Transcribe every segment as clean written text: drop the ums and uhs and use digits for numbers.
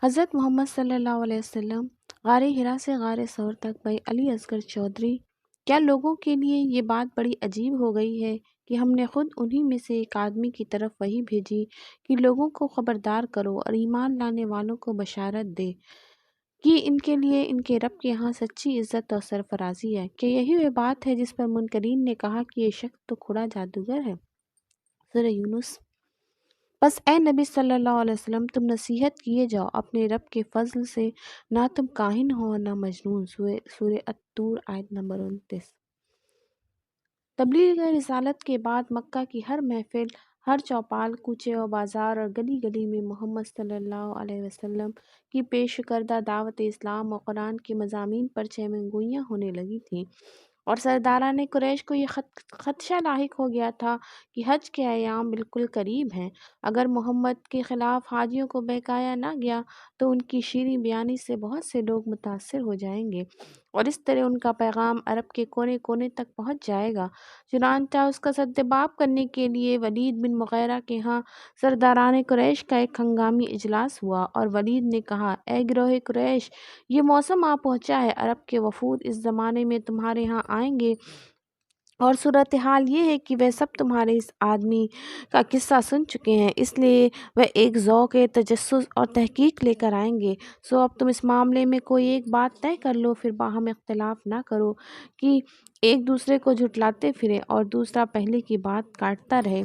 حضرت محمد صلی اللہ علیہ وسلم غار ہرا سے غار ثور تک بھائی علی اصغر چودھری۔ کیا لوگوں کے لیے یہ بات بڑی عجیب ہو گئی ہے کہ ہم نے خود انہی میں سے ایک آدمی کی طرف وحی بھیجی کہ لوگوں کو خبردار کرو اور ایمان لانے والوں کو بشارت دے کہ ان کے لیے ان کے رب کے ہاں سچی عزت اور سرفرازی ہے۔ کیا یہی وہ بات ہے جس پر منکرین نے کہا کہ یہ شخص تو کھڑا جادوگر ہے؟ سورہ یونس۔ بس اے نبی صلی اللہ علیہ وسلم، تم نصیحت کیے جاؤ اپنے رب کے فضل سے، نہ تم کاہن ہو اور نہ مجنون۔ سورہ الطور آیت نمبر 29۔ تبلیغ رسالت کے بعد مکہ کی ہر محفل، ہر چوپال، کوچے و بازار اور گلی گلی میں محمد صلی اللہ علیہ وسلم کی پیش کردہ دعوت اسلام اور قرآن کے مضامین پر چیمن گوئیاں ہونے لگی تھیں، اور سرداران قریش کو یہ خدشہ لاحق ہو گیا تھا کہ حج کے ایام بالکل قریب ہیں۔ اگر محمد کے خلاف حاجیوں کو بہکایا نہ گیا تو ان کی شیریں بیانی سے بہت سے لوگ متاثر ہو جائیں گے، اور اس طرح ان کا پیغام عرب کے کونے کونے تک پہنچ جائے گا۔ چنانچہ اس کا سدباب کرنے کے لیے ولید بن مغیرہ کے ہاں سرداران قریش کا ایک ہنگامی اجلاس ہوا، اور ولید نے کہا: اے گروہ قریش، یہ موسم آ پہنچا ہے، عرب کے وفود اس زمانے میں تمہارے ہاں آئیں گے، اور صورتحال یہ ہے کہ وہ سب تمہارے اس آدمی کا قصہ سن چکے ہیں، اس لیے وہ ایک ذوق تجسس اور تحقیق لے کر آئیں گے۔ سو اب تم اس معاملے میں کوئی ایک بات طے کر لو، پھر باہم اختلاف نہ کرو کہ ایک دوسرے کو جھٹلاتے پھرے اور دوسرا پہلے کی بات کاٹتا رہے۔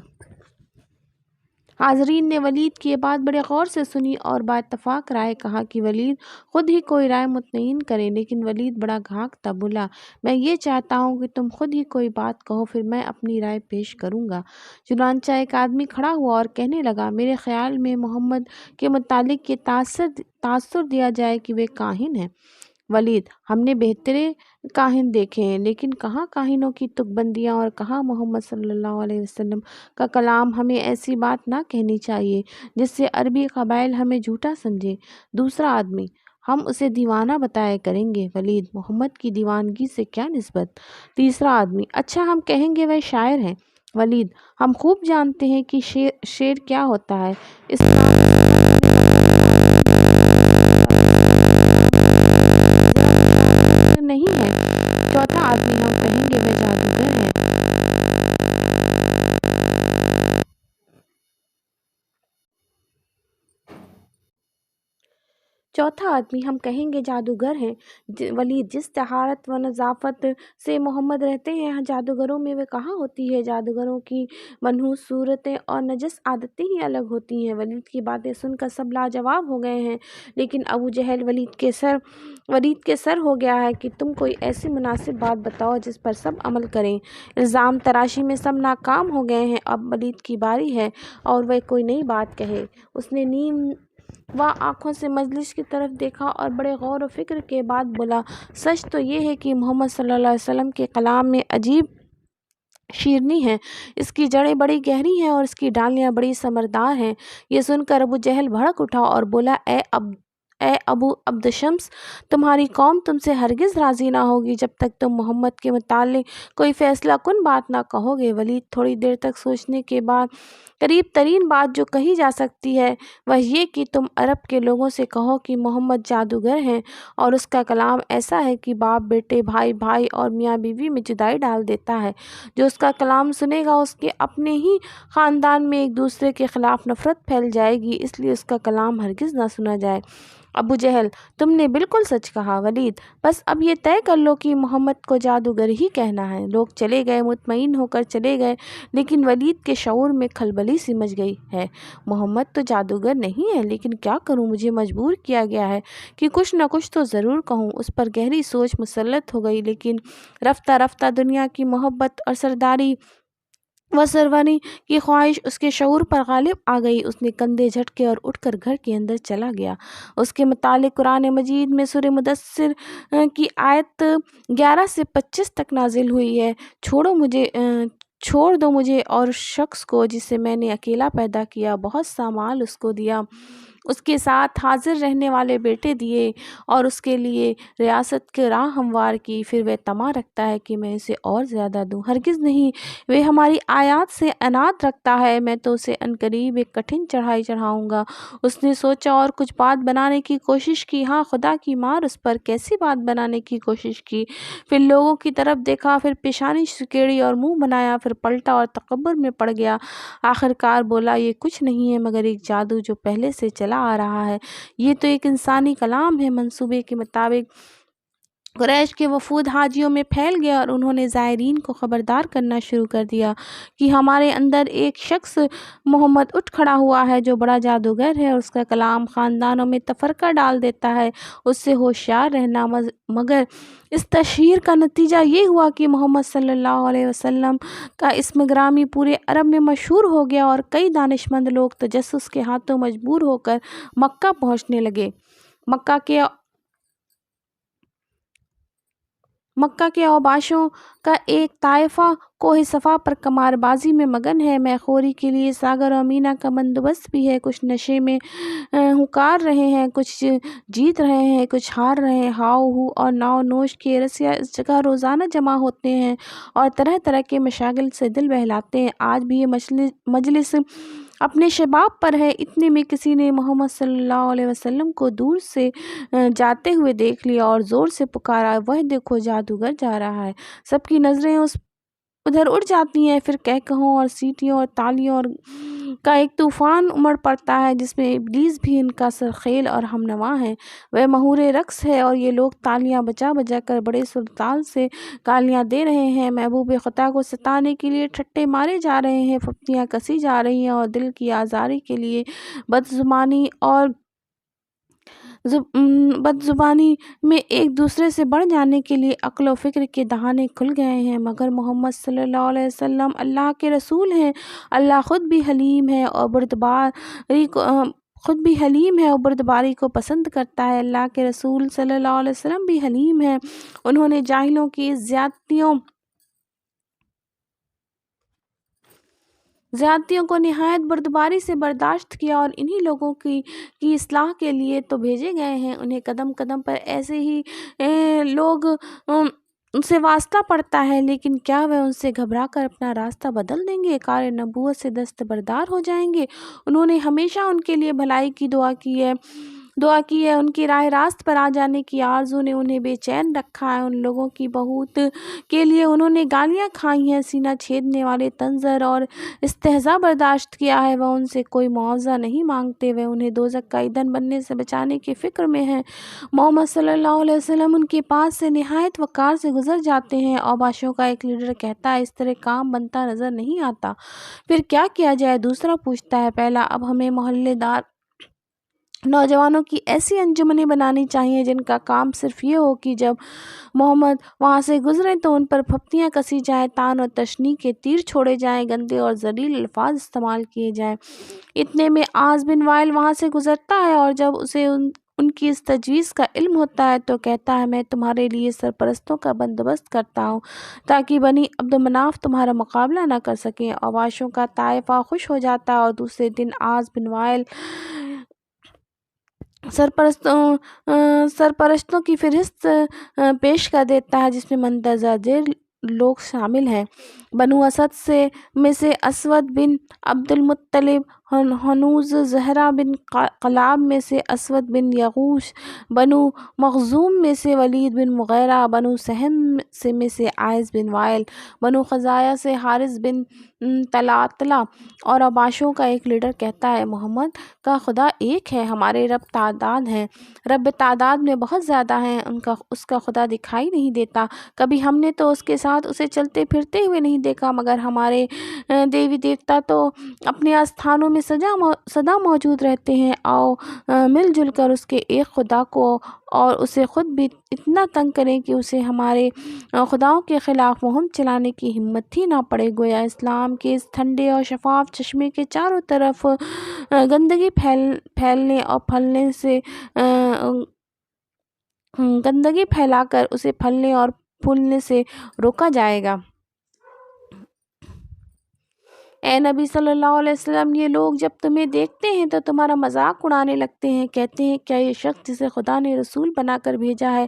حاضرین نے ولید کی یہ بات بڑے غور سے سنی اور باتفاق رائے کہا کہ ولید خود ہی کوئی رائے متعین کرے، لیکن ولید بڑا گھاگتا بولا: میں یہ چاہتا ہوں کہ تم خود ہی کوئی بات کہو، پھر میں اپنی رائے پیش کروں گا۔ چنانچہ ایک آدمی کھڑا ہوا اور کہنے لگا: میرے خیال میں محمد کے متعلق یہ تاثر دیا جائے کہ وہ کاہن ہیں۔ ولید: ہم نے بہترے کاہن دیکھے ہیں، لیکن کہاں کاہنوں کی تک بندیاں اور کہاں محمد صلی اللہ علیہ وسلم کا کلام۔ ہمیں ایسی بات نہ کہنی چاہیے جس سے عربی قبائل ہمیں جھوٹا سمجھے۔ دوسرا آدمی: ہم اسے دیوانہ بتایا کریں گے۔ ولید: محمد کی دیوانگی سے کیا نسبت؟ تیسرا آدمی: اچھا، ہم کہیں گے وہ شاعر ہیں۔ ولید: ہم خوب جانتے ہیں کہ شعر کیا ہوتا ہے، اس کام نہیں ہے۔ چوتھا آدمی: ہم کہیں گے وہ جادوگر ہیں۔ ولید: جس طہارت و نظافت سے محمد رہتے ہیں، جادوگروں میں وہ کہاں ہوتی ہے؟ جادوگروں کی منحوس صورتیں اور نجس عادتیں ہی الگ ہوتی ہیں۔ ولید کی باتیں سن کر سب لاجواب ہو گئے ہیں، لیکن ابو جہل ولید کے سر ہو گیا ہے کہ تم کوئی ایسی مناسب بات بتاؤ جس پر سب عمل کریں۔ الزام تراشی میں سب ناکام ہو گئے ہیں، اب ولید کی باری ہے اور وہ کوئی نئی بات کہے۔ اس نے نیم آنکھوں سے مجلس کی طرف دیکھا اور بڑے غور و فکر کے بعد بولا: سچ تو یہ ہے کہ محمد صلی اللہ علیہ وسلم کے کلام میں عجیب شیرینی ہے، اس کی جڑیں بڑی گہری ہیں اور اس کی ڈالیاں بڑی ثمردار ہیں۔ یہ سن کر ابو جہل بھڑک اٹھا اور بولا: اے ابو عبد شمس، تمہاری قوم تم سے ہرگز راضی نہ ہوگی جب تک تم محمد کے متعلق کوئی فیصلہ کن بات نہ کہو گے۔ ولید تھوڑی دیر تک سوچنے کے بعد: قریب ترین بات جو کہی جا سکتی ہے وہ یہ کہ تم عرب کے لوگوں سے کہو کہ محمد جادوگر ہے، اور اس کا کلام ایسا ہے کہ باپ بیٹے، بھائی بھائی اور میاں بیوی میں جدائی ڈال دیتا ہے۔ جو اس کا کلام سنے گا اس کے اپنے ہی خاندان میں ایک دوسرے کے خلاف نفرت پھیل جائے گی، اس لیے اس کا کلام ہرگز نہ سنا جائے۔ ابو جہل: تم نے بالکل سچ کہا۔ ولید: بس اب یہ طے کر لو کہ محمد کو جادوگر ہی کہنا ہے۔ لوگ چلے گئے، مطمئن ہو کر چلے گئے، لیکن ولید کے شعور میں کھلبلی سی مچ گئی ہے۔ محمد تو جادوگر نہیں ہے، لیکن کیا کروں، مجھے مجبور کیا گیا ہے کہ کچھ نہ کچھ تو ضرور کہوں۔ اس پر گہری سوچ مسلط ہو گئی، لیکن رفتہ رفتہ دنیا کی محبت اور سرداری و سرورانی کی خواہش اس کے شعور پر غالب آ گئی۔ اس نے کندھے جھٹکے اور اٹھ کر گھر کے اندر چلا گیا۔ اس کے متعلق قرآن مجید میں سورہ مدثر کی آیت 11 سے 25 تک نازل ہوئی ہے: چھوڑ دو مجھے اور اس شخص کو جسے میں نے اکیلا پیدا کیا، بہت سا مال اس کو دیا اس کے ساتھ حاضر رہنے والے بیٹے دیے اور اس کے لیے ریاست کی راہ ہموار کی، پھر وہ طمع رکھتا ہے کہ میں اسے اور زیادہ دوں۔ ہرگز نہیں، وہ ہماری آیات سے عناد رکھتا ہے، میں تو اسے عنقریب ایک کٹھن چڑھائی چڑھاؤں گا۔ اس نے سوچا اور کچھ بات بنانے کی کوشش کی، ہاں خدا کی مار اس پر کیسی بات بنانے کی کوشش کی۔ پھر لوگوں کی طرف دیکھا، پھر پیشانی سکیڑی اور منہ بنایا، پھر پلٹا اور تکبر میں پڑ گیا۔ آخر کار بولا، یہ کچھ نہیں ہے مگر ایک جادو جو پہلے سے چلا آ رہا ہے۔ یہ تو ایک انسانی کلام ہے۔ منصوبے کے مطابق قریش کے وفود حاجیوں میں پھیل گیا اور انہوں نے زائرین کو خبردار کرنا شروع کر دیا کہ ہمارے اندر ایک شخص محمد اٹھ کھڑا ہوا ہے جو بڑا جادوگر ہے، اس کا کلام خاندانوں میں تفرقہ ڈال دیتا ہے، اس سے ہوشیار رہنا۔ مگر اس تشہیر کا نتیجہ یہ ہوا کہ محمد صلی اللہ علیہ وسلم کا اسم گرامی پورے عرب میں مشہور ہو گیا اور کئی دانشمند لوگ تجسس کے ہاتھوں مجبور ہو کر مکہ پہنچنے لگے۔ مکہ کے اوباشوں کا ایک طائفہ کوہ صفا پر قمار بازی میں مگن ہے، مے خوری کے لیے ساغر و مینا کا بندوبست بھی ہے۔ کچھ نشے میں ہنکار رہے ہیں، کچھ جیت رہے ہیں، کچھ ہار رہے ہیں۔ ہاؤ ہو اور ناؤ نوش کے رسیا اس جگہ روزانہ جمع ہوتے ہیں اور طرح طرح کے مشاغل سے دل بہلاتے ہیں۔ آج بھی یہ مجلس اپنے شباب پر ہے۔ اتنے میں کسی نے محمد صلی اللہ علیہ وسلم کو دور سے جاتے ہوئے دیکھ لیا اور زور سے پکارا، وہ دیکھو جادوگر جا رہا ہے۔ سب کی نظریں ادھر اڑ جاتی ہیں، پھر کہکہوں اور سیٹیوں اور تالیوں کا ایک طوفان امڑ پڑتا ہے جس میں ابلیس بھی ان کا سرخیل اور ہمنوا ہے۔ وہ مہور رقص ہے اور یہ لوگ تالیاں بجا بجا کر بڑے سرتال سے گالیاں دے رہے ہیں، محبوب خدا کو ستانے کے لیے ٹھٹے مارے جا رہے ہیں، پھپتیاں کسی جا رہی ہیں اور دل کی آزاری کے لیے بدزبانی میں ایک دوسرے سے بڑھ جانے کے لیے عقل و فکر کے دہانے کھل گئے ہیں۔ مگر محمد صلی اللہ علیہ وسلم اللہ کے رسول ہیں۔ اللہ خود بھی حلیم ہے اور بردباری کو پسند کرتا ہے۔ اللہ کے رسول صلی اللہ علیہ وسلم بھی حلیم ہیں۔ انہوں نے جاہلوں کی زیادتیوں کو نہایت بردباری سے برداشت کیا اور انہی لوگوں کی اصلاح کے لیے تو بھیجے گئے ہیں۔ انہیں قدم قدم پر ایسے ہی لوگ ان سے واسطہ پڑتا ہے، لیکن کیا وہ ان سے گھبرا کر اپنا راستہ بدل دیں گے، کار نبوت سے دستبردار ہو جائیں گے؟ انہوں نے ہمیشہ ان کے لیے بھلائی کی دعا کی ہے، ان کی راہ راست پر آ جانے کی آرزو نے انہیں بے چین رکھا ہے۔ ان لوگوں کی بہت کے لیے انہوں نے گالیاں کھائی ہیں، سینہ چھیدنے والے طنز اور استہزاء برداشت کیا ہے۔ وہ ان سے کوئی معاوضہ نہیں مانگتے، وہ انہیں دوزخ کا ایندھن بننے سے بچانے کی فکر میں ہیں۔ محمد صلی اللہ علیہ وسلم ان کے پاس سے نہایت وقار سے گزر جاتے ہیں۔ اوباشوں کا ایک لیڈر کہتا ہے، اس طرح کام بنتا نظر نہیں آتا، پھر کیا کیا جائے؟ دوسرا پوچھتا ہے، پہلا، اب ہمیں محلے دار نوجوانوں کی ایسی انجمنیں بنانی چاہیے جن کا کام صرف یہ ہو کہ جب محمد وہاں سے گزریں تو ان پر پھپتیاں کسی جائیں، طعن و تشنیع کے تیر چھوڑے جائیں، گندے اور ذلیل الفاظ استعمال کیے جائیں۔ اتنے میں عاص بن وائل وہاں سے گزرتا ہے اور جب اسے ان کی اس تجویز کا علم ہوتا ہے تو کہتا ہے، میں تمہارے لیے سرپرستوں کا بندوبست کرتا ہوں تاکہ بنی عبد مناف تمہارا مقابلہ نہ کر سکیں۔ اوباشوں کا طائفہ خوش ہو جاتا ہے اور دوسرے دن عاص بن وائل سرپرستوں کی فہرست پیش کر دیتا ہے جس میں مندرجہ ذیل لوگ شامل ہیں: بنو اسد میں سے اسود بن عبد المطلب، ہنوز زہرہ بن کلاب میں سے اسود بن یغوث، بنو مخزوم میں سے ولید بن مغیرہ، بنو سہم میں سے عاص بن وائل، بنو خزاعہ سے حارث بن طلحہ۔ اور اوباشوں کا ایک لیڈر کہتا ہے، محمد کا خدا ایک ہے، ہمارے رب تعداد میں بہت زیادہ ہیں، اس کا خدا دکھائی نہیں دیتا، کبھی ہم نے تو اس کے ساتھ اسے چلتے پھرتے ہوئے نہیں دیکھا، مگر ہمارے دیوی دیوتا تو اپنے آستھانوں میں سدا موجود رہتے ہیں، آؤ مل جل کر اس کے ایک خدا کو اور اسے خود بھی اتنا تنگ کریں کہ اسے ہمارے خداؤں کے خلاف مہم چلانے کی ہمت ہی نہ پڑے۔ گویا اسلام کے اس ٹھنڈے اور شفاف چشمے کے چاروں طرف گندگی پھیلا کر اسے پھلنے اور پھولنے سے روکا جائے گا۔ اے نبی صلی اللہ علیہ وسلم، یہ لوگ جب تمہیں دیکھتے ہیں تو تمہارا مذاق اڑانے لگتے ہیں، کہتے ہیں کیا یہ شخص جسے خدا نے رسول بنا کر بھیجا ہے،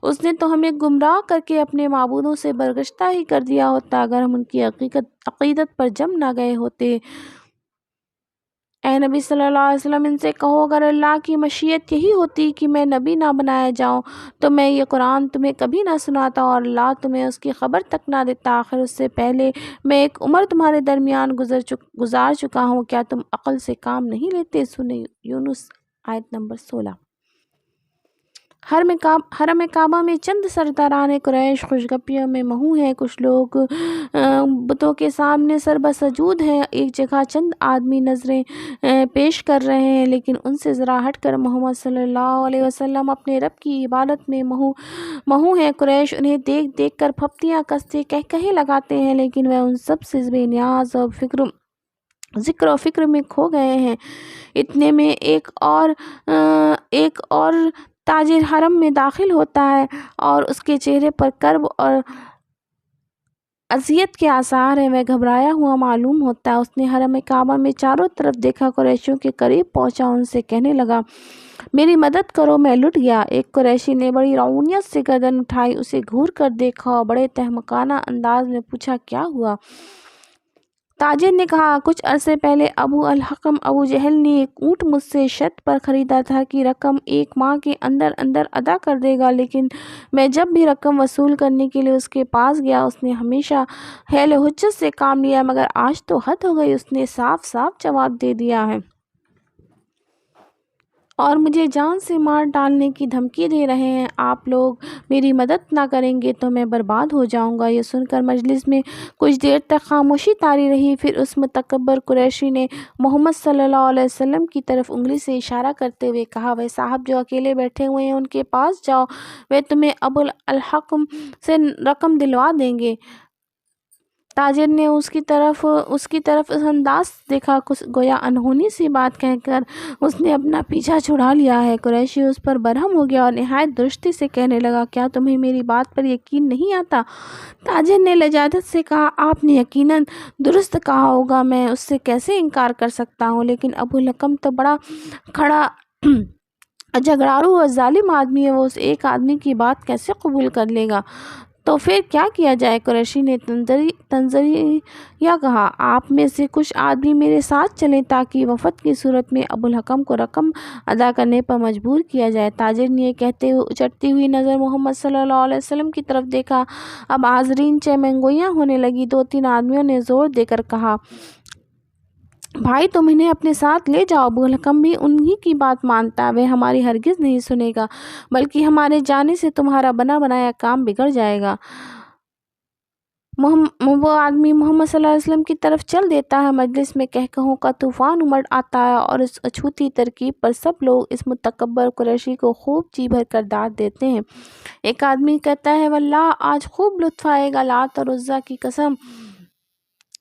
اس نے تو ہمیں گمراہ کر کے اپنے معبودوں سے برگشتہ ہی کر دیا ہوتا اگر ہم ان کی عقیدت پر جم نہ گئے ہوتے۔ اے نبی صلی اللہ علیہ وسلم، ان سے کہو اگر اللہ کی مشیت یہی ہوتی کہ میں نبی نہ بنایا جاؤں تو میں یہ قرآن تمہیں کبھی نہ سناتا اور اللہ تمہیں اس کی خبر تک نہ دیتا۔ آخر اس سے پہلے میں ایک عمر تمہارے درمیان گزار چکا ہوں، کیا تم عقل سے کام نہیں لیتے؟ سورہ یونس آیت نمبر 16۔ حرم کعبہ میں چند سرداران قریش خوشگپیوں میں محو ہیں، کچھ لوگ بتوں کے سامنے سر بسجود ہیں، ایک جگہ چند آدمی نظریں پیش کر رہے ہیں، لیکن ان سے ذرا ہٹ کر محمد صلی اللہ علیہ وسلم اپنے رب کی عبادت میں محو ہیں۔ قریش انہیں دیکھ دیکھ کر پھپتیاں کستے کہے لگاتے ہیں، لیکن وہ ان سب سے بے نیاز اور ذکر و فکر میں کھو گئے ہیں۔ اتنے میں ایک اور تاجر حرم میں داخل ہوتا ہے اور اس کے چہرے پر کرب اور اذیت کے آثار ہیں، وہ گھبرایا ہوا معلوم ہوتا ہے۔ اس نے حرم کعبہ میں چاروں طرف دیکھا، قریشیوں کے قریب پہنچا، ان سے کہنے لگا میری مدد کرو، میں لٹ گیا۔ ایک قریشی نے بڑی رعونیت سے گردن اٹھائی، اسے گھور کر دیکھا اور بڑے تہمکانہ انداز میں پوچھا کیا ہوا؟ تاجر نے کہا کچھ عرصے پہلے ابو الحکم ابو جہل نے ایک اونٹ مجھ سے شرط پر خریدا تھا کہ رقم 1 ماہ کے اندر اندر ادا کر دے گا، لیکن میں جب بھی رقم وصول کرنے کے لیے اس کے پاس گیا اس نے ہمیشہ حیل و حجت سے کام لیا، مگر آج تو حد ہو گئی، اس نے صاف صاف جواب دے دیا ہے اور مجھے جان سے مار ڈالنے کی دھمکی دے رہے ہیں۔ آپ لوگ میری مدد نہ کریں گے تو میں برباد ہو جاؤں گا۔ یہ سن کر مجلس میں کچھ دیر تک خاموشی طاری رہی، پھر اس متکبر قریشی نے محمد صلی اللہ علیہ وسلم کی طرف انگلی سے اشارہ کرتے ہوئے کہا وہ صاحب جو اکیلے بیٹھے ہوئے ہیں ان کے پاس جاؤ، وہ تمہیں ابو الحکم سے رقم دلوا دیں گے۔ تاجر نے اس کی طرف اس انداز سے دیکھا گویا انہونی سی بات کہہ کر اس نے اپنا پیچھا چھڑا لیا ہے۔ قریشی اس پر برہم ہو گیا اور نہایت درستی سے کہنے لگا کیا تمہیں میری بات پر یقین نہیں آتا؟ تاجر نے لجاجت سے کہا آپ نے یقیناً درست کہا ہوگا، میں اس سے کیسے انکار کر سکتا ہوں، لیکن ابو الحکم تو بڑا کھڑا جھگڑالو اور ظالم آدمی ہے، وہ اس ایک آدمی کی بات کیسے قبول کر لے گا؟ تو پھر کیا کیا جائے؟ قریشی نے تنزیہ کہا آپ میں سے کچھ آدمی میرے ساتھ چلیں تاکہ وفد کی صورت میں ابو الحکم کو رقم ادا کرنے پر مجبور کیا جائے۔ تاجر نے یہ کہتے ہوئے اچھڑتی ہوئی نظر محمد صلی اللہ علیہ وسلم کی طرف دیکھا۔ اب حاضرین چیمنگوئیاں ہونے لگی۔ 2-3 آدمیوں نے زور دے کر کہا بھائی تم انہیں اپنے ساتھ لے جاؤ، ابو الحکم بھی انہی کی بات مانتا ہے، وہ ہماری ہرگز نہیں سنے گا، بلکہ ہمارے جانے سے تمہارا بنا بنایا کام بگڑ جائے گا۔ وہ آدمی محمد صلی اللہ علیہ وسلم کی طرف چل دیتا ہے، مجلس میں قہقہوں کا طوفان امڑ آتا ہے اور اس اچھوتی ترکیب پر سب لوگ اس متکبر قریشی کو خوب جی بھر کر داد دیتے ہیں۔ ایک آدمی کہتا ہے واللہ آج خوب لطف آئے گا، لات اور عزیٰ کی قسم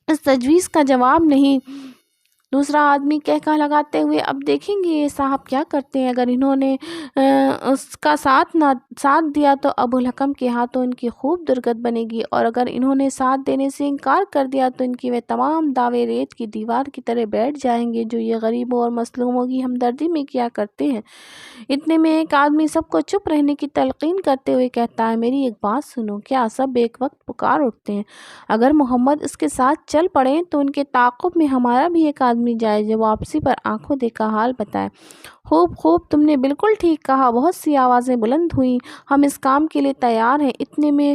اس تجویز کا جواب نہیں۔ دوسرا آدمی قہقہہ لگاتے ہوئے اب دیکھیں گے یہ صاحب کیا کرتے ہیں، اگر انہوں نے اس کا ساتھ دیا تو ابو الحکم کے ہاتھوں ان کی خوب درگت بنے گی، اور اگر انہوں نے ساتھ دینے سے انکار کر دیا تو ان کی وہ تمام دعوے ریت کی دیوار کی طرح بیٹھ جائیں گے جو یہ غریبوں اور مظلوموں کی ہمدردی میں کیا کرتے ہیں۔ اتنے میں ایک آدمی سب کو چپ رہنے کی تلقین کرتے ہوئے کہتا ہے میری ایک بات سنو، کیا سب ایک وقت پکار اٹھتے ہیں؟ اگر محمد اس کے ساتھ چل پڑیں تو ان کے تعاقب میں ہمارا بھی ایک آدمی جائے جو واپسی پر آنکھوں دیکھا حال بتائے۔ خوب تم نے بالکل ٹھیک کہا، بہت سی آوازیں بلند ہوئیں، ہم اس کام کے لیے تیار ہیں۔ اتنے میں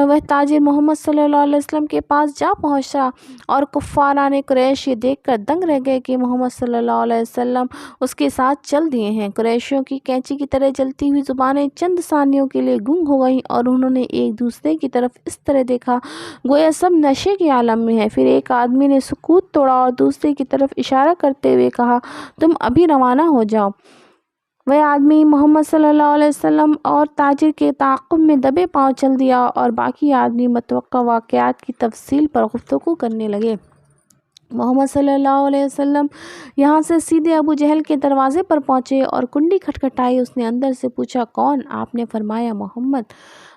وہ تاجر محمد صلی اللہ علیہ وسلم کے پاس جا پہنچا اور کفاران قریش یہ دیکھ کر دنگ رہ گئے کہ محمد صلی اللہ علیہ وسلم اس کے ساتھ چل دیے ہیں۔ قریشیوں کی کینچی کی طرح جلتی ہوئی زبانیں چند ثانیوں کے لیے گنگ ہو گئیں اور انہوں نے ایک دوسرے کی طرف اس طرح دیکھا گویا سب نشے کے عالم میں ہیں۔ پھر ایک آدمی نے سکوت توڑا اور دوسرے کی طرف اشارہ کرتے ہوئے کہا تم ابھی روانہ ہو جاؤ۔ وہ آدمی محمد صلی اللہ علیہ وسلم اور تاجر کے تعاقب میں دبے پاؤں چل دیا اور باقی آدمی متوقع واقعات کی تفصیل پر گفتگو کرنے لگے۔ محمد صلی اللہ علیہ وسلم یہاں سے سیدھے ابو جہل کے دروازے پر پہنچے اور کنڈی کھٹکھٹائی۔ اس نے اندر سے پوچھا، کون؟ آپ نے فرمایا، محمد۔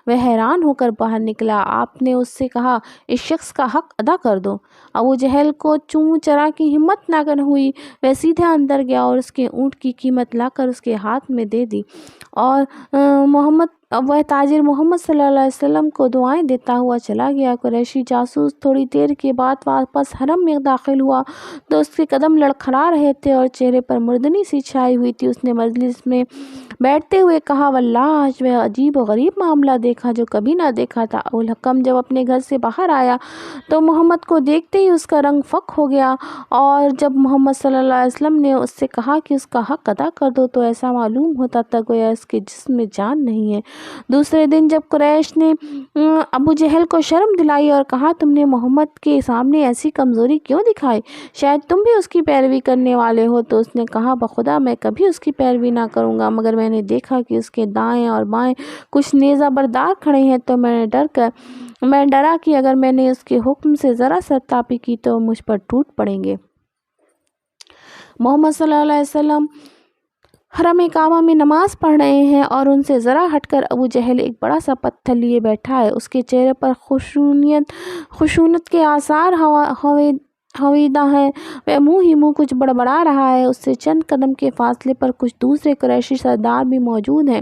وہ حیران ہو کر باہر نکلا۔ آپ نے اس سے کہا، اس شخص کا حق ادا کر دو۔ ابو جہل کو چوں چرا کی ہمت نہ ہوئی۔ وہ سیدھے اندر گیا اور اس کے اونٹ کی قیمت لا کر اس کے ہاتھ میں دے دی اور وہ تاجر محمد صلی اللہ علیہ وسلم کو دعائیں دیتا ہوا چلا گیا۔ قریشی جاسوس تھوڑی دیر کے بعد واپس حرم میں داخل ہوا تو اس کے قدم لڑکھڑا رہے تھے اور چہرے پر مردنی سی چھائی ہوئی تھی۔ اس نے مجلس میں بیٹھتے ہوئے کہا، واللہ آج وہ عجیب و غریب معاملہ دیکھا جو کبھی نہ دیکھا تھا۔ ابوالحکم جب اپنے گھر سے باہر آیا تو محمد کو دیکھتے ہی اس کا رنگ فک ہو گیا، اور جب محمد صلی اللہ علیہ وسلم نے اس سے کہا کہ اس کا حق ادا کر دو تو ایسا معلوم ہوتا تھا گویا اس کے جسم میں جان نہیں ہے۔ دوسرے دن جب قریش نے ابو جہل کو شرم دلائی اور کہا، تم نے محمد کے سامنے ایسی کمزوری کیوں دکھائی؟ شاید تم بھی اس کی پیروی کرنے والے ہو، تو اس نے کہا، بخدا میں کبھی اس کی پیروی نہ کروں گا، مگر میں نے دیکھا کہ اس کے دائیں اور بائیں کچھ نیزہ بردار کھڑے ہیں تو میں ڈرا کہ اگر میں نے اس کے حکم سے ذرا سرتاپی کی تو مجھ پر ٹوٹ پڑیں گے۔ محمد صلی اللہ علیہ وسلم حرم کعبہ میں نماز پڑھ رہے ہیں اور ان سے ذرا ہٹ کر ابو جہل ایک بڑا سا پتھر لیے بیٹھا ہے۔ اس کے چہرے پر خشونت کے آثار ہویدہ ہیں۔ وہ منہ ہی منہ کچھ بڑبڑا رہا ہے۔ اس سے چند قدم کے فاصلے پر کچھ دوسرے قریشی سردار بھی موجود ہیں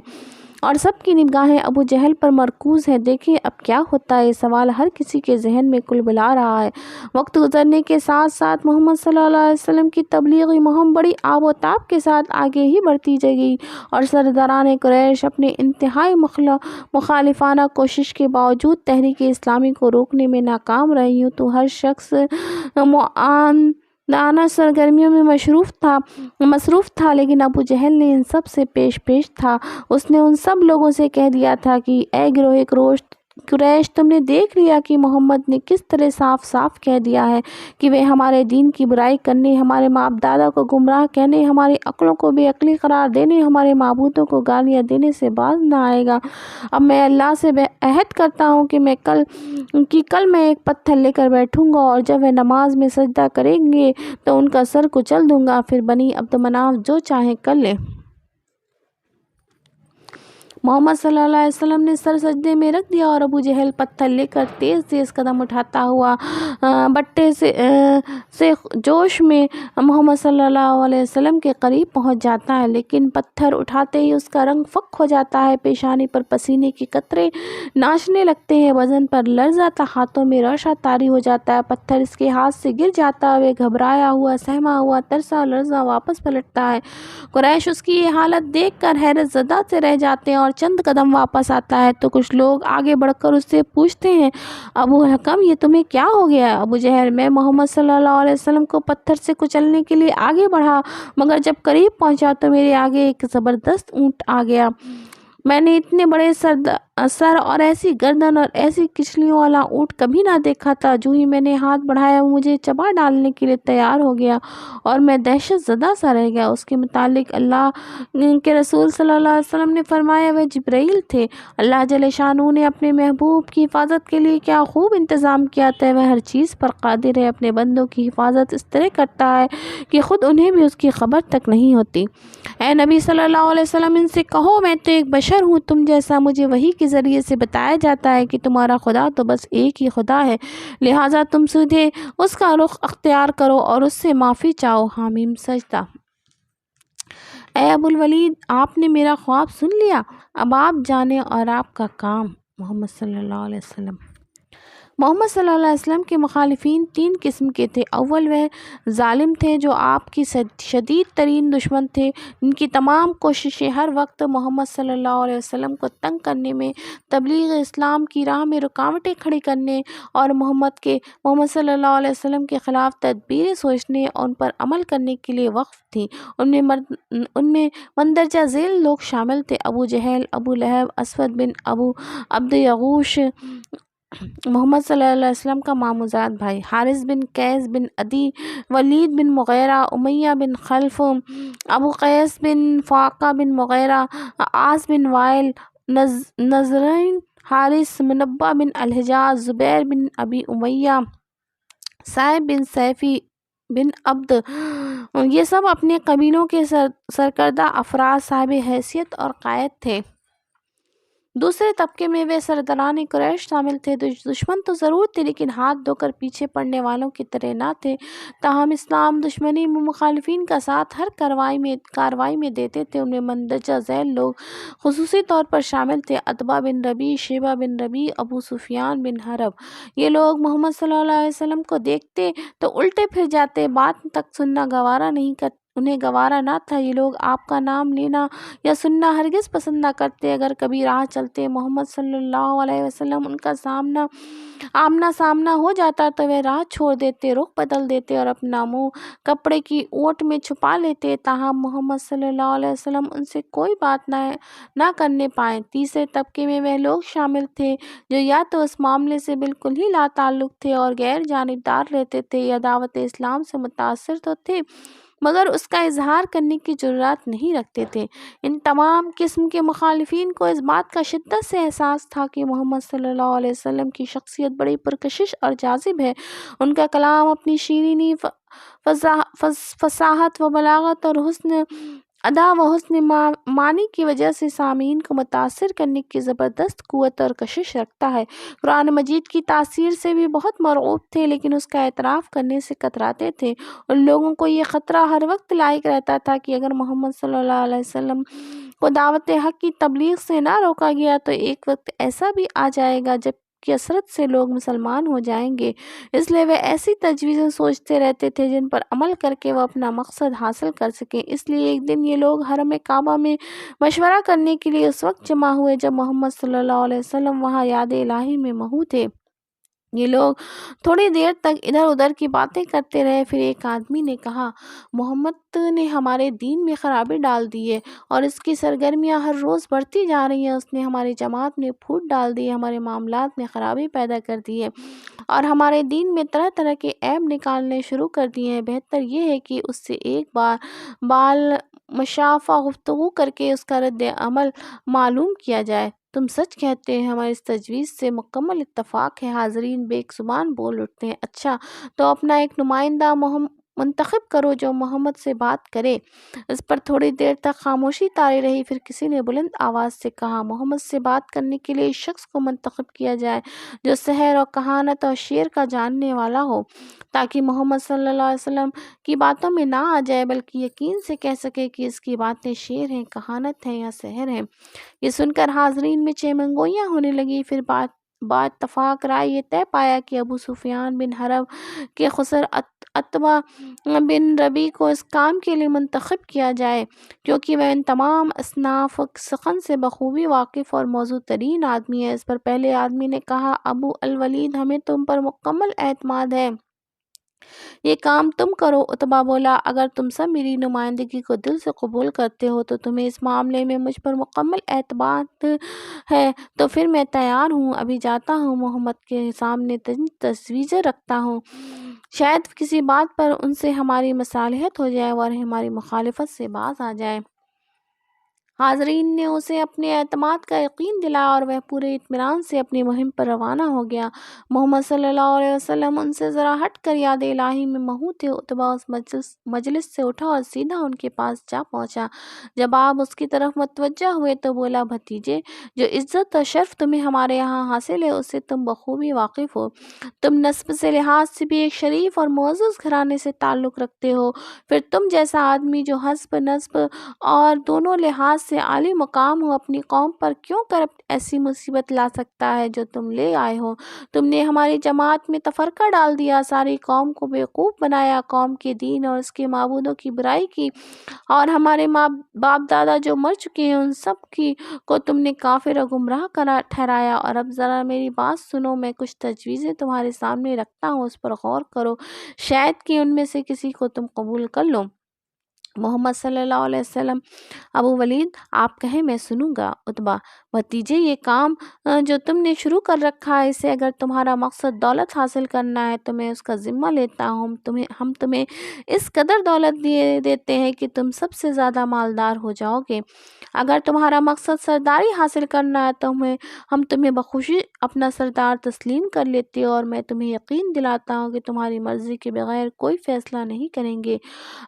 اور سب کی نگاہیں ابو جہل پر مرکوز ہیں۔ دیکھیں اب کیا ہوتا ہے، یہ سوال ہر کسی کے ذہن میں کلبلا رہا ہے۔ وقت گزرنے کے ساتھ ساتھ محمد صلی اللہ علیہ وسلم کی تبلیغی مہم بڑی آب و تاب کے ساتھ آگے ہی بڑھتی گئی اور سرداران قریش اپنے انتہائی مخالفانہ کوشش کے باوجود تحریک اسلامی کو روکنے میں ناکام رہے۔ یوں تو ہر شخص معاندانہ سرگرمیوں میں مصروف تھا، لیکن ابو جہل نے ان سب سے پیش تھا۔ اس نے ان سب لوگوں سے کہہ دیا تھا کہ اے گروہ قریش، تم نے دیکھ لیا کہ محمد نے کس طرح صاف کہہ دیا ہے کہ وہ ہمارے دین کی برائی کرنے، ہمارے باپ دادا کو گمراہ کہنے، ہماری عقلوں کو بے عقلی قرار دینے، ہمارے معبودوں کو گالیاں دینے سے باز نہ آئے گا۔ اب میں اللہ سے عہد کرتا ہوں کہ کل میں ایک پتھر لے کر بیٹھوں گا اور جب وہ نماز میں سجدہ کریں گے تو ان کا سر کچل دوں گا، پھر بنی عبد مناف جو چاہیں کر لیں۔ محمد صلی اللہ علیہ وسلم نے سر سجدے میں رکھ دیا اور ابو جہل پتھر لے کر تیز قدم اٹھاتا ہوا بٹے سے جوش میں محمد صلی اللہ علیہ وسلم کے قریب پہنچ جاتا ہے، لیکن پتھر اٹھاتے ہی اس کا رنگ فک ہو جاتا ہے، پیشانی پر پسینے کے قطرے ناچنے لگتے ہیں، بدن پر لرز آتا، ہاتھوں میں رشا طاری ہو جاتا ہے، پتھر اس کے ہاتھ سے گر جاتا ہے، وہ گھبرایا ہوا، سہما ہوا، ترسا لرزا واپس پلٹتا ہے۔ قریش اس کی یہ حالت دیکھ کر حیرت زدہ سے رہ جاتے ہیں اور چند قدم واپس آتا ہے تو کچھ لوگ آگے بڑھ کر اس سے پوچھتے ہیں، ابوالحکم یہ تمہیں کیا ہو گیا؟ ابو جہل، میں محمد صلی اللہ علیہ وسلم کو پتھر سے کچلنے کے لیے آگے بڑھا، مگر جب قریب پہنچا تو میرے آگے ایک زبردست اونٹ آ گیا۔ میں نے اتنے بڑے سر اور ایسی گردن اور ایسی کچلیوں والا اونٹ کبھی نہ دیکھا تھا۔ جو ہی میں نے ہاتھ بڑھایا وہ مجھے چبا ڈالنے کے لیے تیار ہو گیا اور میں دہشت زدہ سا رہ گیا۔ اس کے متعلق اللہ کے رسول صلی اللہ علیہ وسلم نے فرمایا، وہ جبرائیل تھے۔ اللہ جل شانہ نے اپنے محبوب کی حفاظت کے لیے کیا خوب انتظام کیا تھا۔ وہ ہر چیز پر قادر ہے، اپنے بندوں کی حفاظت اس طرح کرتا ہے کہ خود انہیں بھی اس کی خبر تک نہیں ہوتی۔ اے نبی صلی اللہ علیہ وسلم، ان سے کہو میں تو ایک بشر ہوں تم جیسا، مجھے وحی کے ذریعے سے بتایا جاتا ہے کہ تمہارا خدا تو بس ایک ہی خدا ہے، لہٰذا تم سیدھے اس کا رخ اختیار کرو اور اس سے معافی چاہو۔ حامیم سجدہ۔ اے ابوالولید، آپ نے میرا خواب سن لیا، اب آپ جانیں اور آپ کا کام۔ محمد صلی اللہ علیہ وسلم۔ محمد صلی اللہ علیہ وسلم کے مخالفین تین قسم کے تھے۔ اول وہ ظالم تھے جو آپ کی شدید ترین دشمن تھے، جن کی تمام کوششیں ہر وقت محمد صلی اللہ علیہ وسلم کو تنگ کرنے میں، تبلیغ اسلام کی راہ میں رکاوٹیں کھڑی کرنے اور محمد صلی اللہ علیہ وسلم کے خلاف تدبیریں سوچنے اور ان پر عمل کرنے کے لیے وقف تھیں۔ ان میں مندرجہ ذیل لوگ شامل تھے: ابو جہل، ابو لہب، اسود بن ابو عبد یغوش، محمد صلی اللہ علیہ وسلم کا ماموزاد بھائی، حارث بن قیس بن عدی، ولید بن مغیرہ، امیہ بن خلف، ابو قیس بن فاقہ بن مغیرہ، عاص بن وائل، نضرین، حارث، منبہ بن الحجاج، زبیر بن ابی امیہ، صائب بن سیفی، بن عبد، یہ سب اپنے قبیلوں کے سرکردہ افراد صاحب حیثیت اور قائد تھے۔ دوسرے طبقے میں وہ سرداران قریش شامل تھے۔ دشمن تو ضرور تھے لیکن ہاتھ دھو کر پیچھے پڑنے والوں کی طرح نہ تھے، تاہم اسلام دشمنی میں مخالفین کا ساتھ ہر کارروائی میں دیتے تھے۔ ان میں مندرجہ ذیل لوگ خصوصی طور پر شامل تھے: عتبہ بن ربیع، شیبہ بن ربیع، ابو سفیان بن حرب۔ یہ لوگ محمد صلی اللہ علیہ وسلم کو دیکھتے تو الٹے پھر جاتے، بات تک سننا انہیں گوارا نہ تھا۔ یہ لوگ آپ کا نام لینا یا سننا ہرگز پسند نہ کرتے۔ اگر کبھی راہ چلتے محمد صلی اللہ علیہ وسلم ان کا آمنا سامنا ہو جاتا تو وہ راہ چھوڑ دیتے، رخ بدل دیتے اور اپنا منہ کپڑے کی اوٹ میں چھپا لیتے، تاہم محمد صلی اللہ علیہ وسلم ان سے کوئی بات نہ کرنے پائیں۔ تیسرے طبقے میں وہ لوگ شامل تھے جو یا تو اس معاملے سے بالکل ہی لا تعلق تھے اور غیر جانبدار رہتے تھے، یا دعوت اسلام سے متاثر تو تھے مگر اس کا اظہار کرنے کی جرات نہیں رکھتے تھے۔ ان تمام قسم کے مخالفین کو اس بات کا شدت سے احساس تھا کہ محمد صلی اللہ علیہ وسلم کی شخصیت بڑی پرکشش اور جاذب ہے۔ ان کا کلام اپنی شیرینی، فصاحت و بلاغت اور حسن ادا و حسن معنی کی وجہ سے سامعین کو متاثر کرنے کی زبردست قوت اور کشش رکھتا ہے۔ قرآن مجید کی تاثیر سے بھی بہت مرعوب تھے لیکن اس کا اعتراف کرنے سے کتراتے تھے۔ ان لوگوں کو یہ خطرہ ہر وقت لاحق رہتا تھا کہ اگر محمد صلی اللہ علیہ وسلم کو دعوت حق کی تبلیغ سے نہ روکا گیا تو ایک وقت ایسا بھی آ جائے گا جب کثرت سے لوگ مسلمان ہو جائیں گے، اس لیے وہ ایسی تجویزیں سوچتے رہتے تھے جن پر عمل کر کے وہ اپنا مقصد حاصل کر سکیں۔ اس لیے ایک دن یہ لوگ حرم کعبہ میں مشورہ کرنے کے لیے اس وقت جمع ہوئے جب محمد صلی اللہ علیہ وسلم وہاں یاد الہی میں محو تھے۔ یہ لوگ تھوڑی دیر تک ادھر ادھر کی باتیں کرتے رہے، پھر ایک آدمی نے کہا، محمد نے ہمارے دین میں خرابی ڈال دی ہے اور اس کی سرگرمیاں ہر روز بڑھتی جا رہی ہیں۔ اس نے ہماری جماعت میں پھوٹ ڈال دی ہے، ہمارے معاملات میں خرابی پیدا کر دی ہے اور ہمارے دین میں طرح طرح کے عیب نکالنے شروع کر دیے ہیں۔ بہتر یہ ہے کہ اس سے ایک بال مشافہ گفتگو کر کے اس کا رد عمل معلوم کیا جائے۔ تم سچ کہتے ہیں، ہماری اس تجویز سے مکمل اتفاق ہے۔ حاضرین بے ایک زبان بول اٹھتے ہیں، اچھا تو اپنا ایک نمائندہ منتخب کرو جو محمد سے بات کرے۔ اس پر تھوڑی دیر تک خاموشی طاری رہی، پھر کسی نے بلند آواز سے کہا، محمد سے بات کرنے کے لیے اس شخص کو منتخب کیا جائے جو سحر اور کہانت اور شعر کا جاننے والا ہو، تاکہ محمد صلی اللہ علیہ وسلم کی باتوں میں نہ آ جائے بلکہ یقین سے کہہ سکے کہ اس کی باتیں شعر ہیں، کہانت ہیں یا سحر ہیں۔ یہ سن کر حاضرین میں چیمنگوئیاں ہونے لگی۔ پھر بعد اتفاق رائے یہ طے پایا کہ ابو سفیان بن حرب کے خسر عتبہ بن ربیع کو اس کام کے لیے منتخب کیا جائے، کیونکہ وہ ان تمام اصناف سخن سے بخوبی واقف اور موزوں ترین آدمی ہے۔ اس پر پہلے آدمی نے کہا، ابو الولید، ہمیں تم پر مکمل اعتماد ہے، یہ کام تم کرو۔ عتبہ بولا، اگر تم سب میری نمائندگی کو دل سے قبول کرتے ہو تو تمہیں اس معاملے میں مجھ پر مکمل اعتماد ہے تو پھر میں تیار ہوں، ابھی جاتا ہوں، محمد کے سامنے تجویزیں رکھتا ہوں، شاید کسی بات پر ان سے ہماری مصالحت ہو جائے اور ہماری مخالفت سے باز آ جائے۔ حاضرین نے اسے اپنے اعتماد کا یقین دلایا اور وہ پورے اطمینان سے اپنی مہم پر روانہ ہو گیا۔ محمد صلی اللہ علیہ وسلم ان سے ذرا ہٹ کر یاد الہی میں محو تھے۔ عتبہ اس مجلس سے اٹھا اور سیدھا ان کے پاس جا پہنچا۔ جب آپ اس کی طرف متوجہ ہوئے تو بولا، بھتیجے، جو عزت اور شرف تمہیں ہمارے یہاں حاصل ہے اس سے تم بخوبی واقف ہو۔ تم نسب سے لحاظ سے بھی ایک شریف اور معزز گھرانے سے تعلق رکھتے ہو، پھر تم جیسا آدمی جو حسب نسب اور دونوں لحاظ سے عالی مقام ہو اپنی قوم پر کیوں کر ایسی مصیبت لا سکتا ہے جو تم لے آئے ہو؟ تم نے ہماری جماعت میں تفرقہ ڈال دیا، ساری قوم کو بیوقوف بنایا، قوم کے دین اور اس کے معبودوں کی برائی کی اور ہمارے باپ دادا جو مر چکے ہیں ان سب کو تم نے کافر اور گمراہ ٹھہرایا۔ اور اب ذرا میری بات سنو، میں کچھ تجویزیں تمہارے سامنے رکھتا ہوں، اس پر غور کرو، شاید کہ ان میں سے کسی کو تم قبول کر لو۔ محمد صلی اللہ علیہ وسلم: ابو ولید، آپ کہیں میں سنوں گا۔ عتبہ: بھتیجے، یہ کام جو تم نے شروع کر رکھا ہے، اسے اگر تمہارا مقصد دولت حاصل کرنا ہے تو میں اس کا ذمہ لیتا ہوں۔ ہم تمہیں اس قدر دولت دیتے ہیں کہ تم سب سے زیادہ مالدار ہو جاؤ گے۔ اگر تمہارا مقصد سرداری حاصل کرنا ہے تو ہم تمہیں بخوشی اپنا سردار تسلیم کر لیتے، اور میں تمہیں یقین دلاتا ہوں کہ تمہاری مرضی کے بغیر کوئی فیصلہ نہیں کریں گے۔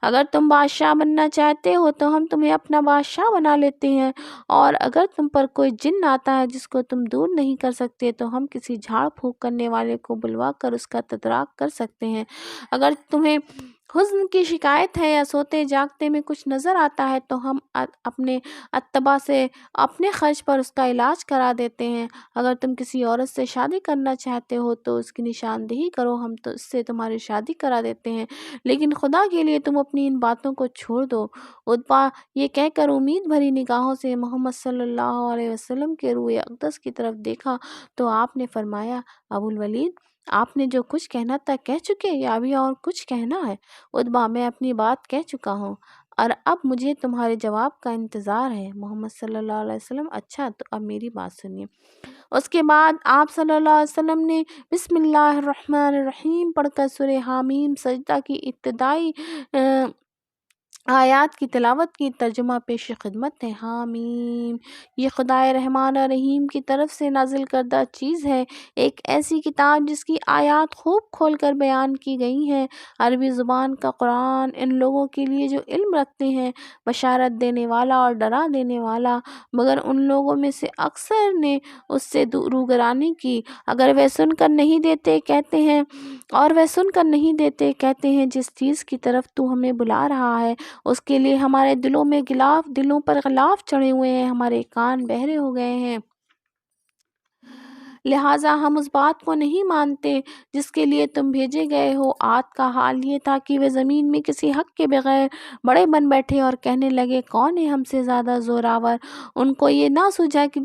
اگر تم بادشاہ بننا چاہتے ہو تو ہم تمہیں اپنا بادشاہ بنا لیتے ہیں، اور اگر تم پر کوئی جن آتا ہے جس کو تم دور نہیں کر سکتے تو ہم کسی جھاڑ پھونک کرنے والے کو بلوا کر اس کا تدارک کر سکتے ہیں۔ اگر تمہیں حزن کی شکایت ہے یا سوتے جاگتے میں کچھ نظر آتا ہے تو ہم اپنے اتباع سے اپنے خرچ پر اس کا علاج کرا دیتے ہیں۔ اگر تم کسی عورت سے شادی کرنا چاہتے ہو تو اس کی نشاندہی کرو، ہم تو اس سے تمہاری شادی کرا دیتے ہیں، لیکن خدا کے لیے تم اپنی ان باتوں کو چھوڑ دو۔ عتبہ یہ کہہ کر امید بھری نگاہوں سے محمد صلی اللہ علیہ وسلم کے روئے اقدس کی طرف دیکھا تو آپ نے فرمایا: ابو الولید، آپ نے جو کچھ کہنا تھا کہہ چکے یا ابھی اور کچھ کہنا ہے؟ عتبہ: میں اپنی بات کہہ چکا ہوں، اور اب مجھے تمہارے جواب کا انتظار ہے۔ محمد صلی اللہ علیہ وسلم: اچھا، تو اب میری بات سنیے۔ اس کے بعد آپ صلی اللہ علیہ وسلم نے بسم اللہ الرحمن الرحیم پڑھ کر سورہ حامیم سجدہ کی ابتدائی آیات کی تلاوت کی۔ ترجمہ پیش خدمت ہے۔ حامیم، یہ خدائے رحمان اور رحیم کی طرف سے نازل کردہ چیز ہے، ایک ایسی کتاب جس کی آیات خوب کھول کر بیان کی گئی ہیں۔ عربی زبان کا قرآن ان لوگوں کے لیے جو علم رکھتے ہیں بشارت دینے والا اور ڈرا دینے والا، مگر ان لوگوں میں سے اکثر نے اس سے روگرانی کی۔ اگر وہ سن کر نہیں دیتے کہتے ہیں جس چیز کی طرف تو ہمیں بلا رہا ہے اس کے لیے ہمارے دلوں پر غلاف چڑھے ہوئے ہیں، ہمارے کان بہرے ہو گئے ہیں، لہٰذا ہم اس بات کو نہیں مانتے جس کے لیے تم بھیجے گئے ہو۔ عاد کا حال یہ تھا کہ وہ زمین میں کسی حق کے بغیر بڑے بن بیٹھے اور کہنے لگے: کون ہے ہم سے زیادہ زوراور؟ ان کو یہ نہ سوجا کہ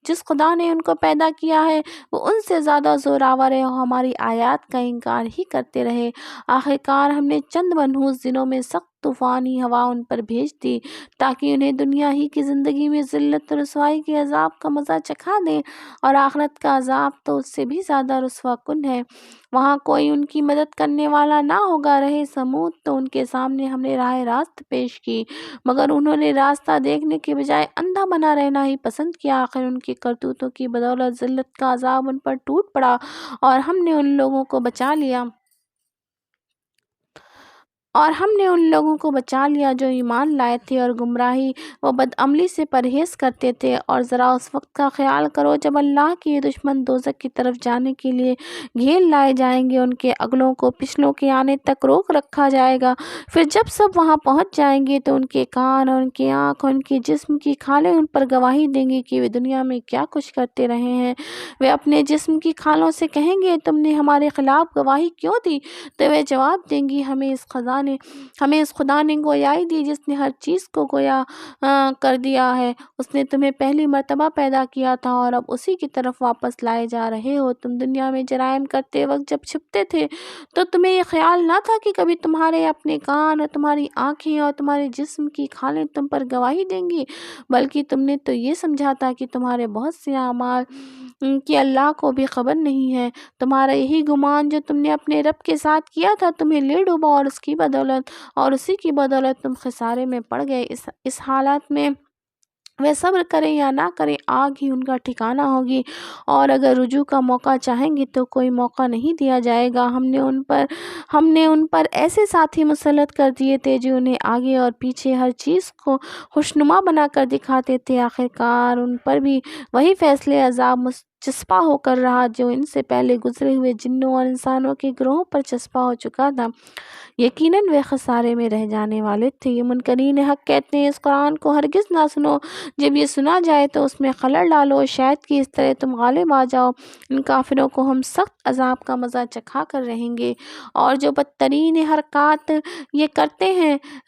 جس خدا نے ان کو پیدا کیا ہے وہ ان سے زیادہ زوراور ہے، اور ہماری آیات کا انکار ہی کرتے رہے۔ آخرکار ہم نے چند منحوس دنوں میں سخت طوفانی ہوا ان پر بھیج دی تاکہ انہیں دنیا ہی کی زندگی میں ذلت و رسوائی کے عذاب کا مزہ چکھا دیں، اور آخرت کا عذاب تو اس سے بھی زیادہ رسوا کن ہے، وہاں کوئی ان کی مدد کرنے والا نہ ہوگا۔ رہے سمود تو ان کے سامنے ہم نے راہ راست پیش کی، مگر انہوں نے راستہ دیکھنے کے بجائے اندھا بنا رہنا ہی پسند کیا۔ آخر ان کی کرتوتوں کی بدولت ذلت کا عذاب ان پر ٹوٹ پڑا، اور ہم نے ان لوگوں کو بچا لیا جو ایمان لائے تھے اور گمراہی و بدعملی سے پرہیز کرتے تھے۔ اور ذرا اس وقت کا خیال کرو جب اللہ کے یہ دشمن دوزخ کی طرف جانے کے لیے گھیر لائے جائیں گے، ان کے اگلوں کو پچھلوں کے آنے تک روک رکھا جائے گا۔ پھر جب سب وہاں پہنچ جائیں گے تو ان کے کان اور ان کی آنکھ اور ان کے جسم کی کھالیں ان پر گواہی دیں گی کہ وہ دنیا میں کیا کچھ کرتے رہے ہیں۔ وہ اپنے جسم کی کھالوں سے کہیں گے: تم نے ہمارے خلاف گواہی کیوں دی؟ تو وہ جواب دیں گی: ہمیں اس خدا نے گویائی دی جس نے ہر چیز کو گویا کر دیا ہے۔ اس نے تمہیں پہلی مرتبہ پیدا کیا تھا اور اب اسی کی طرف واپس لائے جا رہے ہو۔ تم دنیا میں جرائم کرتے وقت جب چھپتے تھے تو تمہیں یہ خیال نہ تھا کہ کبھی تمہارے اپنے کان اور تمہاری آنکھیں اور تمہارے جسم کی کھالیں تم پر گواہی دیں گی، بلکہ تم نے تو یہ سمجھا تھا کہ تمہارے بہت سے اعمال کی اللہ کو بھی خبر نہیں ہے۔ تمہارا یہی گمان جو تم نے اپنے رب کے ساتھ کیا تھا تمہیں لے ڈوبا، اور اسی کی بدولت تم خسارے میں پڑ گئے۔ اس حالت میں وہ صبر کریں یا نہ کریں، آگ ہی ان کا ٹھکانہ ہوگی، اور اگر رجوع کا موقع چاہیں گے تو کوئی موقع نہیں دیا جائے گا۔ ہم نے ان پر ایسے ساتھی مسلط کر دیے تھے جو انہیں آگے اور پیچھے ہر چیز کو خوشنما بنا کر دکھاتے تھے۔ آخرکار ان پر بھی وہی فیصلِ عذاب چسپاں ہو کر رہا جو ان سے پہلے گزرے ہوئے جنوں اور انسانوں کے گروہوں پر چسپاں ہو چکا تھا۔ یقیناً وہ خسارے میں رہ جانے والے تھے۔ یہ منکرین حق کہتے ہیں: اس قرآن کو ہرگز نہ سنو، جب یہ سنا جائے تو اس میں خلل ڈالو، شاید کہ اس طرح تم غالب آ جاؤ۔ ان کافروں کو ہم سخت عذاب کا مزہ چکھا کر رہیں گے، اور جو بدترین حرکات یہ کرتے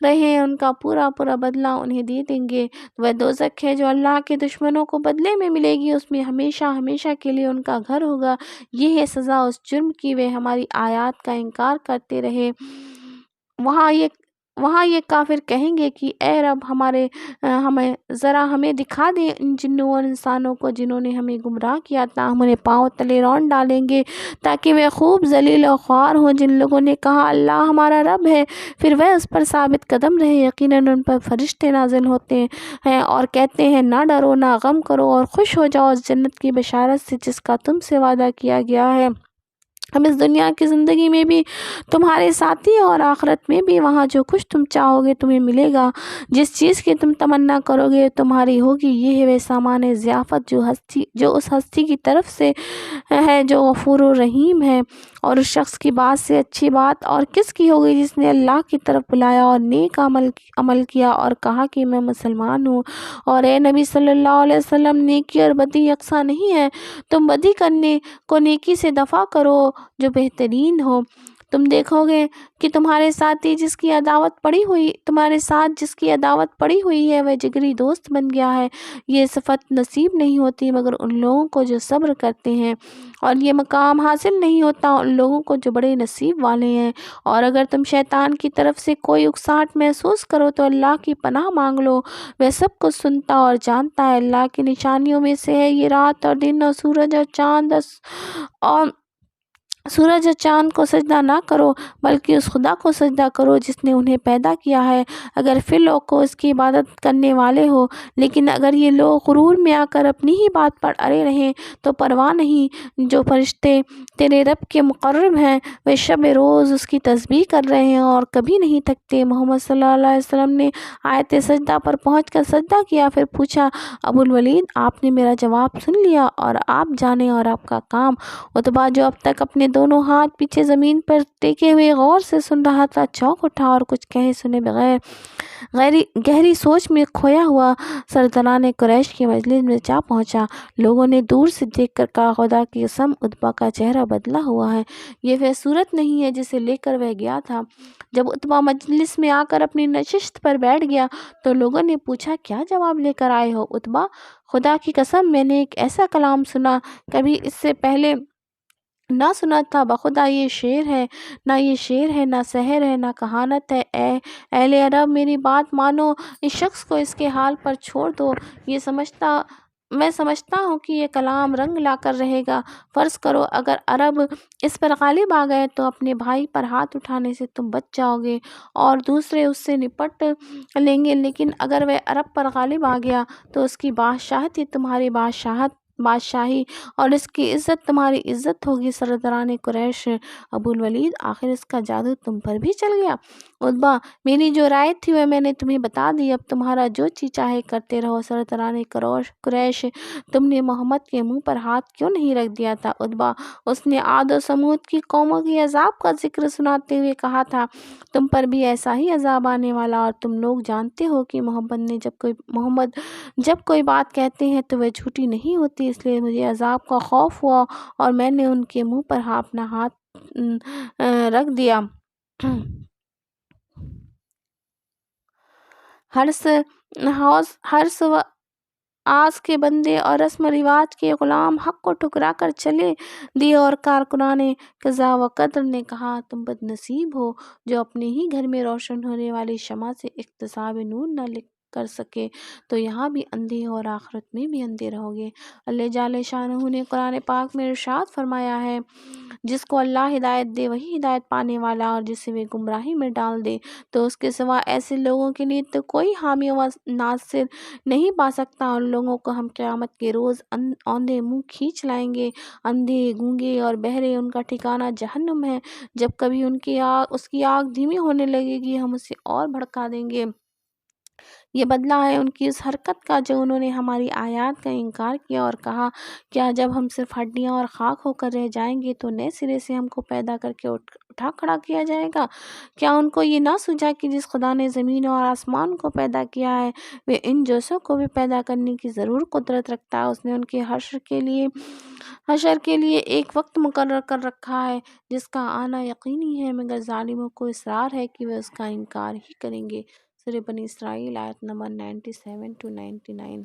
رہے ہیں ان کا پورا بدلہ انہیں دے دیں گے۔ وہ دوزخ ہے جو اللہ کے دشمنوں کو بدلے میں ملے گی، اس میں ہمیشہ ہمیشہ کے لیے ان کا گھر ہوگا۔ یہ ہے سزا اس جرم کی وہ ہماری آیات کا انکار کرتے رہے۔ وہاں یہ کافر کہیں گے کہ اے رب ہمیں دکھا دے ان جنوں اور انسانوں کو جنہوں نے ہمیں گمراہ کیا تھا، ہم انہیں پاؤں تلے رون ڈالیں گے تاکہ وہ خوب ذلیل و خوار ہوں۔ جن لوگوں نے کہا اللہ ہمارا رب ہے، پھر وہ اس پر ثابت قدم رہے، یقیناً ان پر فرشتے نازل ہوتے ہیں اور کہتے ہیں نہ ڈرو نہ غم کرو اور خوش ہو جاؤ اس جنت کی بشارت سے جس کا تم سے وعدہ کیا گیا ہے۔ ہم اس دنیا کی زندگی میں بھی تمہارے ساتھی اور آخرت میں بھی وہاں جو کچھ تم چاہو گے تمہیں ملے گا، جس چیز کی تم تمنا کرو گے تمہاری ہوگی۔ یہ ہے وہ سامان ضیافت جو اس ہستی کی طرف سے ہے جو غفور الرحیم ہے۔ اور اس شخص کی بات سے اچھی بات اور کس کی ہوگی جس نے اللہ کی طرف بلایا اور نیک عمل کیا اور کہا کہ میں مسلمان ہوں۔ اور اے نبی صلی اللہ علیہ وسلم، نیکی اور بدی یکساں نہیں ہے، تم بدی کرنے کو نیکی سے دفع کرو جو بہترین ہو۔ تم دیکھو گے کہ تمہارے ساتھ جس کی عداوت پڑی ہوئی ہے وہ جگری دوست بن گیا ہے۔ یہ صفت نصیب نہیں ہوتی مگر ان لوگوں کو جو صبر کرتے ہیں، اور یہ مقام حاصل نہیں ہوتا ان لوگوں کو جو بڑے نصیب والے ہیں۔ اور اگر تم شیطان کی طرف سے کوئی اکساہٹ محسوس کرو تو اللہ کی پناہ مانگ لو، وہ سب کچھ سنتا اور جانتا ہے۔ اللہ کی نشانیوں میں سے ہے یہ رات اور دن اور سورج اور چاند کو سجدہ نہ کرو بلکہ اس خدا کو سجدہ کرو جس نے انہیں پیدا کیا ہے، اگر پھر لوگ کو اس کی عبادت کرنے والے ہو۔ لیکن اگر یہ لوگ غرور میں آ کر اپنی ہی بات پر اڑے رہیں تو پرواہ نہیں، جو فرشتے تیرے رب کے مقرب ہیں وہ شب روز اس کی تسبیح کر رہے ہیں اور کبھی نہیں تھکتے۔ محمد صلی اللہ علیہ وسلم نے آیت سجدہ پر پہنچ کر سجدہ کیا، پھر پوچھا ابو الولید آپ نے میرا جواب سن لیا اور آپ جانے اور آپ کا کام؟ عتبہ جو اب تک اپنے دونوں ہاتھ پیچھے زمین پر ٹیکے ہوئے غور سے سن رہا تھا چونک اٹھا اور کچھ کہے سنے بغیر گہری سوچ میں کھویا ہوا سرداران قریش کی مجلس میں جا پہنچا۔ لوگوں نے دور سے دیکھ کر کہا خدا کی قسم عتبہ کا چہرہ بدلا ہوا ہے، یہ وہ صورت نہیں ہے جسے لے کر وہ گیا تھا۔ جب عتبہ مجلس میں آ کر اپنی نشست پر بیٹھ گیا تو لوگوں نے پوچھا کیا جواب لے کر آئے ہو عتبہ؟ خدا کی قسم میں نے ایک ایسا کلام سنا کبھی اس سے پہلے نہ سنا تھا، بخدا یہ شعر ہے نہ سحر ہے نہ کہانت ہے۔ اے اہل عرب میری بات مانو، اس شخص کو اس کے حال پر چھوڑ دو، میں سمجھتا ہوں کہ یہ کلام رنگ لا کر رہے گا۔ فرض کرو اگر عرب اس پر غالب آ گئے تو اپنے بھائی پر ہاتھ اٹھانے سے تم بچ جاؤ گے اور دوسرے اس سے نپٹ لیں گے، لیکن اگر وہ عرب پر غالب آ گیا تو اس کی بادشاہت ہی تمہاری بادشاہی اور اس کی عزت تمہاری عزت ہوگی۔ سرداران قریش ابو الولید آخر اس کا جادو تم پر بھی چل گیا؟ عتبہ میری جو رائے تھی وہ میں نے تمہیں بتا دی، اب تمہارا جو جی چاہے کرتے رہو۔ سرداران قریش تم نے محمد کے منہ پر ہاتھ کیوں نہیں رکھ دیا تھا؟ عتبہ اس نے عاد و سمود کی قوموں کی عذاب کا ذکر سناتے ہوئے کہا تھا تم پر بھی ایسا ہی عذاب آنے والا، اور تم لوگ جانتے ہو کہ محمد جب کوئی بات کہتے ہیں تو وہ جھوٹی نہیں ہوتی، اس لیے مجھے عذاب کا خوف ہوا اور میں نے ان کے منہ پر اپنا ہاتھ رکھ دیا۔ ہرس و آس کے بندے اور رسم و رواج کے غلام حق کو ٹھکرا کر چلے دیے، اور کارکنان قضا و قدر نے کہا تم بد نصیب ہو جو اپنے ہی گھر میں روشن ہونے والی شمع سے اقتباس نور نہ کر سکے، تو یہاں بھی اندھے اور آخرت میں بھی اندھے رہو گے۔ اللہ جل شانہ نے قرآن پاک میں ارشاد فرمایا ہے جس کو اللہ ہدایت دے وہی ہدایت پانے والا، اور جسے وہ گمراہی میں ڈال دے تو اس کے سوا ایسے لوگوں کے لیے تو کوئی حامی و ناصر نہیں پا سکتا۔ ان لوگوں کو ہم قیامت کے روز اوندے منہ کھینچ لائیں گے، اندھے گونگے اور بہرے ان کا ٹھکانہ جہنم ہے، جب کبھی اس کی آگ دھیمی ہونے لگے گی ہم اسے اور بھڑکا دیں گے۔ یہ بدلہ ہے ان کی اس حرکت کا جو انہوں نے ہماری آیات کا انکار کیا اور کہا کیا جب ہم صرف ہڈیاں اور خاک ہو کر رہ جائیں گے تو نئے سرے سے ہم کو پیدا کر کے اٹھا کھڑا کیا جائے گا؟ کیا ان کو یہ نہ سوچا کہ جس خدا نے زمین اور آسمان کو پیدا کیا ہے وہ ان جیسوں کو بھی پیدا کرنے کی ضرور قدرت رکھتا ہے؟ اس نے ان کے حشر کے لیے ایک وقت مقرر کر رکھا ہے جس کا آنا یقینی ہے، مگر ظالموں کو اصرار ہے کہ وہ اس کا انکار ہی کریں گے۔ سورہ بنی اسرائیل آیت نمبر 97 to 99۔